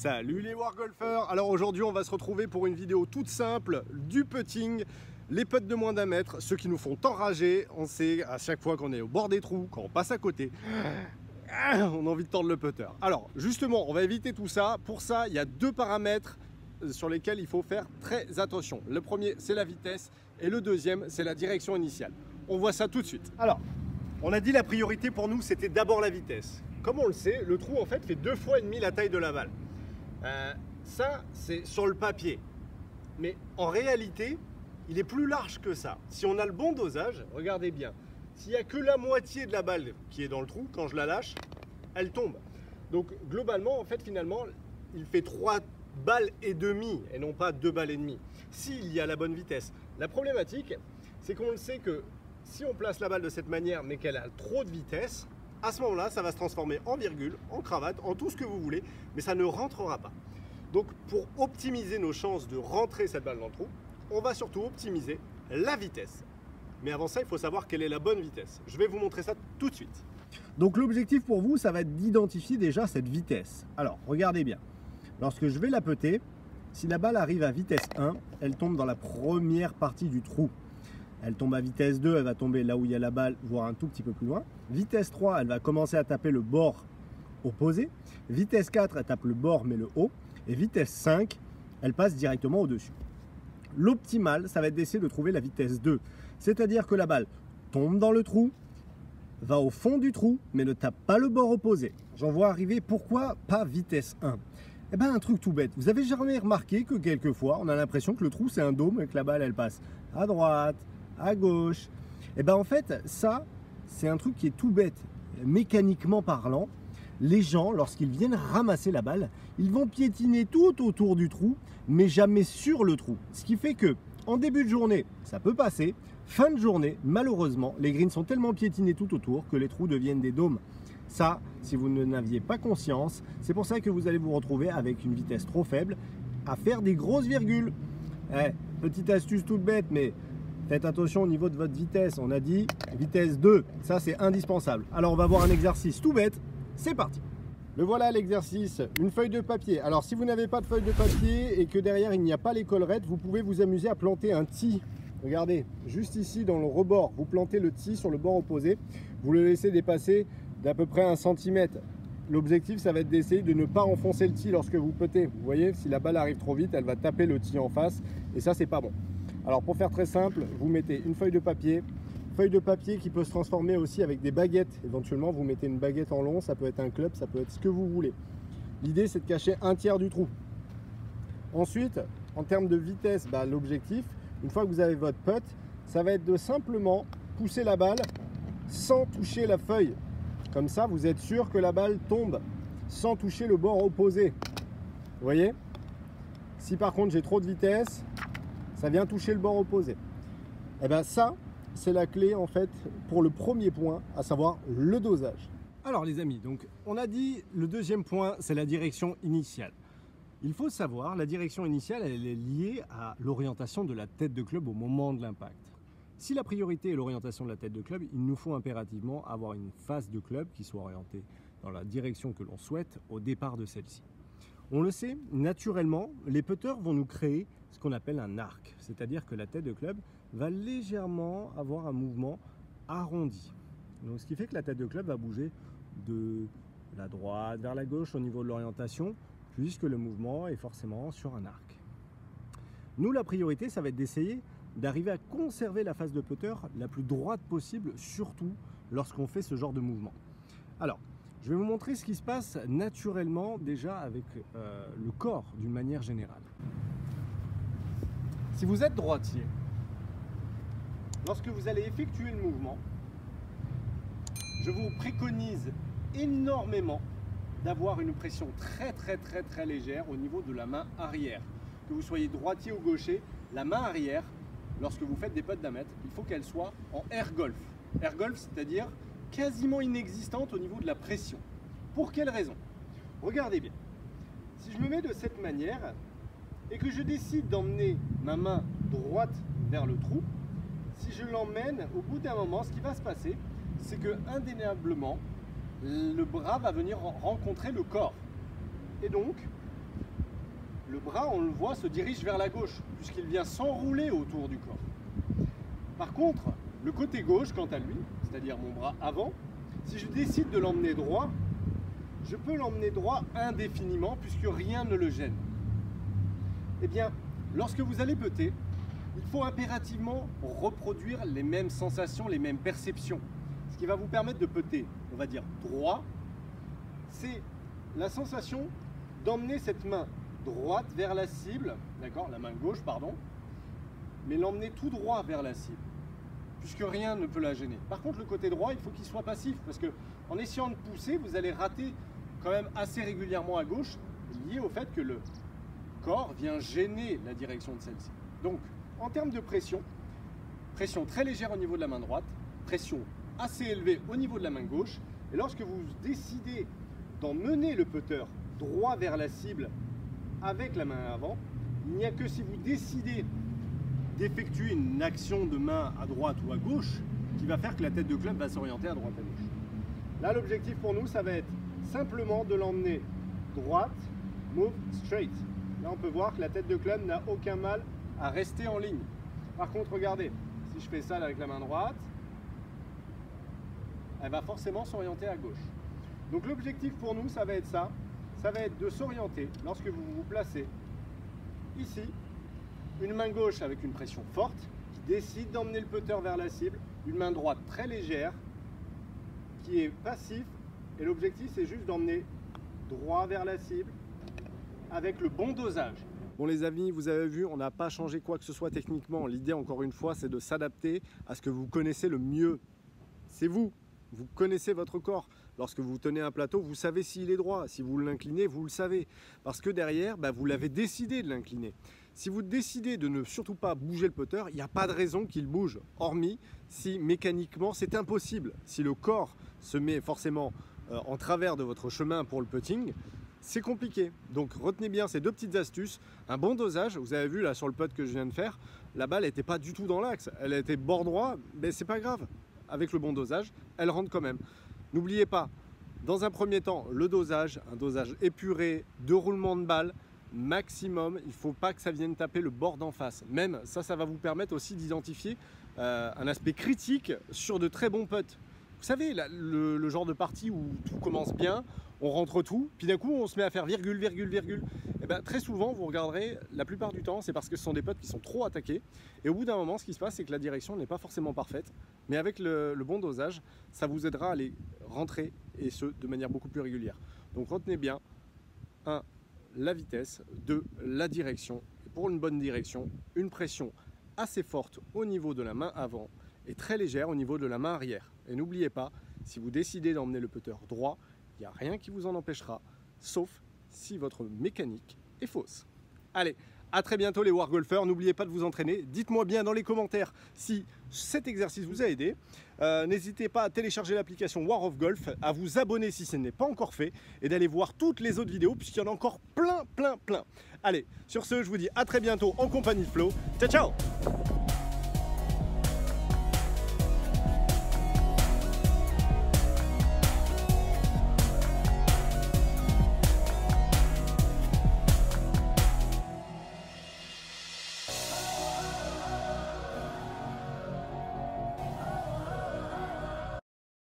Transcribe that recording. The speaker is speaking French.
Salut les wargolfers. Alors aujourd'hui on va se retrouver pour une vidéo toute simple du putting. Les putts de moins d'un mètre, ceux qui nous font enrager. On sait à chaque fois qu'on est au bord des trous, quand on passe à côté, on a envie de tordre le putter. Alors justement on va éviter tout ça. Pour ça il y a deux paramètres sur lesquels il faut faire très attention. Le premier c'est la vitesse et le deuxième c'est la direction initiale. On voit ça tout de suite. Alors on a dit la priorité pour nous c'était d'abord la vitesse. Comme on le sait, le trou en fait fait 2,5 fois la taille de la balle. Ça, c'est sur le papier. Mais en réalité, il est plus large que ça. Si on a le bon dosage, regardez bien. S'il n'y a que la moitié de la balle qui est dans le trou, quand je la lâche, elle tombe. Donc globalement, en fait, finalement, il fait 3 balles et demie et non pas 2 balles et demie. S'il y a la bonne vitesse. La problématique, c'est qu'on le sait que si on place la balle de cette manière, mais qu'elle a trop de vitesse, à ce moment-là, ça va se transformer en virgule, en cravate, en tout ce que vous voulez, mais ça ne rentrera pas. Donc, pour optimiser nos chances de rentrer cette balle dans le trou, on va surtout optimiser la vitesse. Mais avant ça, il faut savoir quelle est la bonne vitesse. Je vais vous montrer ça tout de suite. Donc, l'objectif pour vous, ça va être d'identifier déjà cette vitesse. Alors, regardez bien. Lorsque je vais la putter, si la balle arrive à vitesse 1, elle tombe dans la première partie du trou. Elle tombe à vitesse 2, elle va tomber là où il y a la balle, voire un tout petit peu plus loin. Vitesse 3, elle va commencer à taper le bord opposé. Vitesse 4, elle tape le bord mais le haut. Et vitesse 5, elle passe directement au-dessus. L'optimal, ça va être d'essayer de trouver la vitesse 2. C'est-à-dire que la balle tombe dans le trou, va au fond du trou, mais ne tape pas le bord opposé. J'en vois arriver, pourquoi pas vitesse 1 ? Eh bien, un truc tout bête. Vous avez jamais remarqué que quelquefois, on a l'impression que le trou, c'est un dôme et que la balle, elle passe à droite, à gauche. Et bien en fait, ça, c'est un truc qui est tout bête. Mécaniquement parlant, les gens, lorsqu'ils viennent ramasser la balle, ils vont piétiner tout autour du trou, mais jamais sur le trou. Ce qui fait que, en début de journée, ça peut passer. Fin de journée, malheureusement, les greens sont tellement piétinés tout autour que les trous deviennent des dômes. Ça, si vous n'en aviez pas conscience, c'est pour ça que vous allez vous retrouver avec une vitesse trop faible à faire des grosses virgules. Petite astuce toute bête, mais faites attention au niveau de votre vitesse. On a dit vitesse 2, ça c'est indispensable. Alors on va voir un exercice tout bête, c'est parti. Le voilà l'exercice, une feuille de papier. Alors si vous n'avez pas de feuille de papier et que derrière il n'y a pas les collerettes, vous pouvez vous amuser à planter un tee. Regardez, juste ici dans le rebord, vous plantez le tee sur le bord opposé. Vous le laissez dépasser d'à peu près 1 cm. L'objectif, ça va être d'essayer de ne pas enfoncer le tee lorsque vous puttez. Vous voyez, si la balle arrive trop vite, elle va taper le tee en face et ça c'est pas bon. Alors pour faire très simple, vous mettez une feuille de papier qui peut se transformer aussi avec des baguettes. Éventuellement, vous mettez une baguette en long, ça peut être un club, ça peut être ce que vous voulez. L'idée, c'est de cacher 1/3 du trou. Ensuite, en termes de vitesse, l'objectif, une fois que vous avez votre putt, ça va être de simplement pousser la balle sans toucher la feuille. Comme ça, vous êtes sûr que la balle tombe sans toucher le bord opposé. Vous voyez? Si par contre, j'ai trop de vitesse, ça vient toucher le bord opposé. Et bien ça, c'est la clé en fait pour le premier point, à savoir le dosage. Alors les amis, donc on a dit le deuxième point, c'est la direction initiale. Il faut savoir, la direction initiale, elle est liée à l'orientation de la tête de club au moment de l'impact. Si la priorité est l'orientation de la tête de club, il nous faut impérativement avoir une face de club qui soit orientée dans la direction que l'on souhaite au départ de celle-ci. On le sait, naturellement, les putters vont nous créer ce qu'on appelle un arc, c'est-à-dire que la tête de club va légèrement avoir un mouvement arrondi. Donc, ce qui fait que la tête de club va bouger de la droite vers la gauche au niveau de l'orientation, puisque le mouvement est forcément sur un arc. Nous, la priorité, ça va être d'essayer d'arriver à conserver la face de putter la plus droite possible, surtout lorsqu'on fait ce genre de mouvement. Alors, je vais vous montrer ce qui se passe naturellement déjà avec le corps d'une manière générale. Si vous êtes droitier, lorsque vous allez effectuer le mouvement, je vous préconise énormément d'avoir une pression très légère au niveau de la main arrière. Que vous soyez droitier ou gaucher, la main arrière, lorsque vous faites des putts d'1 mètre, il faut qu'elle soit en air golf. Air golf, c'est-à-dire quasiment inexistante au niveau de la pression. Pour quelle raison? Regardez bien. Si je me mets de cette manière et que je décide d'emmener ma main droite vers le trou, si je l'emmène, au bout d'un moment, ce qui va se passer, c'est que indéniablement, le bras va venir rencontrer le corps. Et donc, le bras, on le voit, se dirige vers la gauche, puisqu'il vient s'enrouler autour du corps. Par contre, le côté gauche, quant à lui, c'est-à-dire mon bras avant, si je décide de l'emmener droit, je peux l'emmener droit indéfiniment, puisque rien ne le gêne. Eh bien, lorsque vous allez putter, il faut impérativement reproduire les mêmes sensations, les mêmes perceptions. Ce qui va vous permettre de putter, on va dire droit, c'est la sensation d'emmener cette main droite vers la cible, d'accord, la main gauche, pardon, mais l'emmener tout droit vers la cible, puisque rien ne peut la gêner. Par contre, le côté droit, il faut qu'il soit passif, parce que en essayant de pousser, vous allez rater quand même assez régulièrement à gauche, lié au fait que le corps vient gêner la direction de celle-ci. Donc, en termes de pression, pression très légère au niveau de la main droite, pression assez élevée au niveau de la main gauche, et lorsque vous décidez d'emmener le putter droit vers la cible avec la main avant, il n'y a que si vous décidez d'effectuer une action de main à droite ou à gauche qui va faire que la tête de club va s'orienter à droite à gauche. Là, l'objectif pour nous, ça va être simplement de l'emmener droite, move straight. Là, on peut voir que la tête de club n'a aucun mal à rester en ligne. Par contre, regardez, si je fais ça avec la main droite, elle va forcément s'orienter à gauche. Donc l'objectif pour nous, ça va être ça. Ça va être de s'orienter lorsque vous vous placez ici, une main gauche avec une pression forte qui décide d'emmener le putter vers la cible, une main droite très légère qui est passif, et l'objectif c'est juste d'emmener droit vers la cible avec le bon dosage. Bon les amis, vous avez vu, on n'a pas changé quoi que ce soit techniquement. L'idée encore une fois, c'est de s'adapter à ce que vous connaissez le mieux. C'est vous. Vous connaissez votre corps. Lorsque vous tenez un plateau, vous savez s'il est droit. Si vous l'inclinez, vous le savez. Parce que derrière, vous l'avez décidé de l'incliner. Si vous décidez de ne surtout pas bouger le putter, il n'y a pas de raison qu'il bouge. Hormis si mécaniquement c'est impossible. Si le corps se met forcément en travers de votre chemin pour le putting, c'est compliqué. Donc retenez bien ces deux petites astuces. Un bon dosage, vous avez vu là sur le putt que je viens de faire, la balle n'était pas du tout dans l'axe. Elle était bord droit, mais c'est pas grave. Avec le bon dosage, elle rentre quand même. N'oubliez pas, dans un premier temps, le dosage, un dosage épuré, 2 roulements de balle, maximum. Il ne faut pas que ça vienne taper le bord d'en face. Même ça va vous permettre aussi d'identifier un aspect critique sur de très bons putts. Vous savez, le genre de partie où tout commence bien, on rentre tout, puis d'un coup on se met à faire virgule, virgule, virgule. Et très souvent, vous regarderez, la plupart du temps, c'est parce que ce sont des putts qui sont trop attaqués. Et au bout d'un moment, ce qui se passe, c'est que la direction n'est pas forcément parfaite. Mais avec le bon dosage, ça vous aidera à les rentrer, et ce, de manière beaucoup plus régulière. Donc retenez bien, 1, la vitesse, 2, la direction. Et pour une bonne direction, une pression assez forte au niveau de la main avant et très légère au niveau de la main arrière. Et n'oubliez pas, si vous décidez d'emmener le putter droit, il n'y a rien qui vous en empêchera, sauf si votre mécanique est fausse. Allez, à très bientôt les wargolfers, n'oubliez pas de vous entraîner. Dites-moi bien dans les commentaires si cet exercice vous a aidé. N'hésitez pas à télécharger l'application War of Golf, à vous abonner si ce n'est pas encore fait, et d'aller voir toutes les autres vidéos, puisqu'il y en a encore plein. Allez, sur ce, je vous dis à très bientôt en compagnie de Flo. Ciao, ciao!